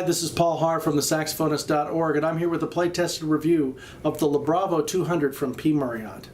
Hi, this is Paul Haar from the Saxophonist.org, and I'm here with a play-tested review of the Bravo 200 from P.Mauriat.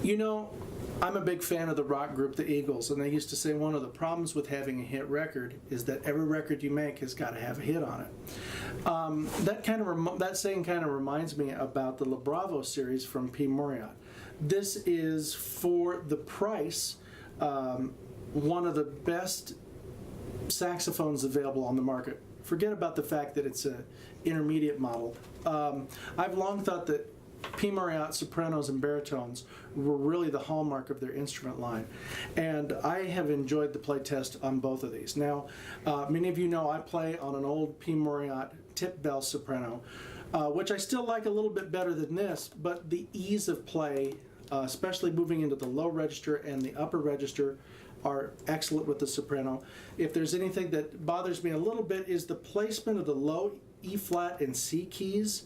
You know, I'm a big fan of the rock group The Eagles, and they used to say one of the problems with having a hit record is that every record you make has got to have a hit on it. That saying kind of reminds me about the Bravo series from P.Mauriat. This is, for the price, one of the best saxophones available on the market. Forget about the fact that it's an intermediate model. I've long thought that P.Mauriat sopranos and baritones were really the hallmark of their instrument line, and I have enjoyed the play test on both of these. Now, many of you know I play on an old P.Mauriat tip bell soprano, which I still like a little bit better than this, but the ease of play, especially moving into the low register and the upper register, are excellent with the soprano. If there's anything that bothers me a little bit is the placement of the low E flat and C keys.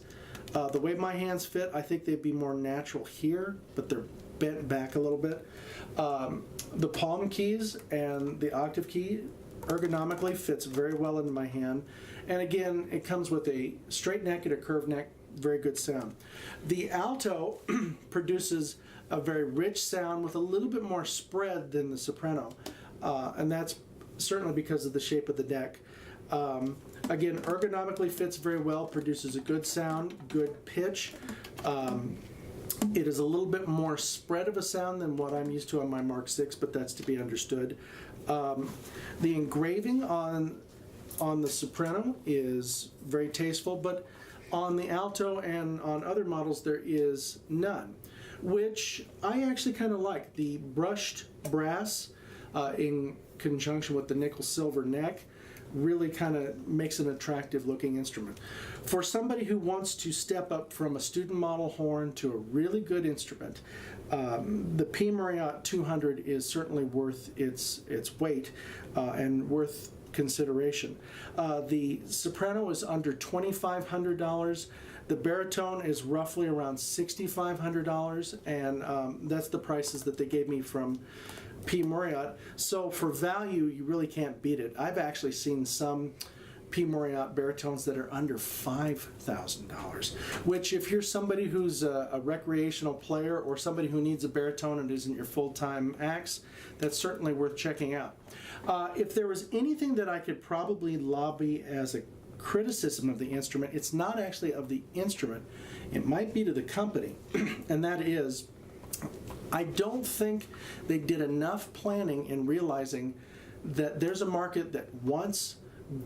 The way my hands fit, I think they'd be more natural here, but they're bent back a little bit. The palm keys and the octave key ergonomically fits very well into my hand. And again, it comes with a straight neck and a curved neck, very good sound. The alto produces a very rich sound with a little bit more spread than the soprano, and that's certainly because of the shape of the neck. Again, ergonomically fits very well, produces a good sound, good pitch. It is a little bit more spread of a sound than what I'm used to on my Mark VI, but that's to be understood. The engraving on the soprano is very tasteful, but on the alto and on other models there is none, which I actually kind of like. The brushed brass in conjunction with the nickel silver neck really kind of makes an attractive looking instrument. For somebody who wants to step up from a student model horn to a really good instrument, the P.Mauriat 200 is certainly worth its weight and worth consideration. The soprano is under $2,500. The baritone is roughly around $6,500, and that's the prices that they gave me from P.Mauriat. So for value, you really can't beat it. I've actually seen some P.Mauriat baritones that are under $5,000, which if you're somebody who's a recreational player or somebody who needs a baritone and isn't your full-time axe, that's certainly worth checking out. If there was anything that I could probably lobby as a criticism of the instrument, it's not actually of the instrument, it might be to the company, and that is, I don't think they did enough planning in realizing that there's a market that wants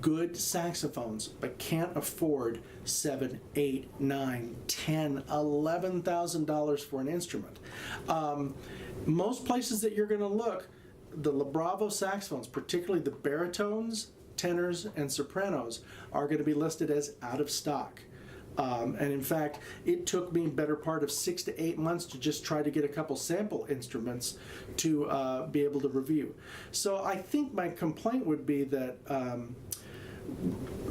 good saxophones but can't afford $7, $8, $9, $10, $11,000 for an instrument. Most places that you're going to look, the Bravo Saxophones, particularly the baritones, tenors, and sopranos, are going to be listed as out of stock. And in fact, it took me better part of 6 to 8 months to just try to get a couple sample instruments to be able to review. So I think my complaint would be that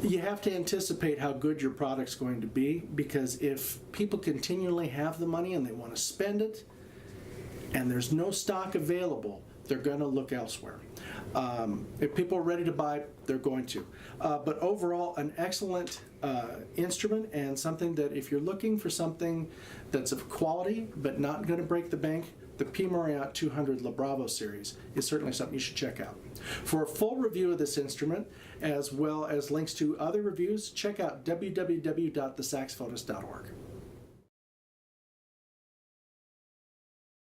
you have to anticipate how good your product's going to be, because if people continually have the money and they want to spend it and there's no stock available, they're going to look elsewhere. If people are ready to buy, they're going to. But overall, an excellent instrument, and something that if you're looking for something that's of quality but not going to break the bank, the P.Mauriat 200 La Bravo series is certainly something you should check out. For a full review of this instrument, as well as links to other reviews, check out www.thesaxophonist.org.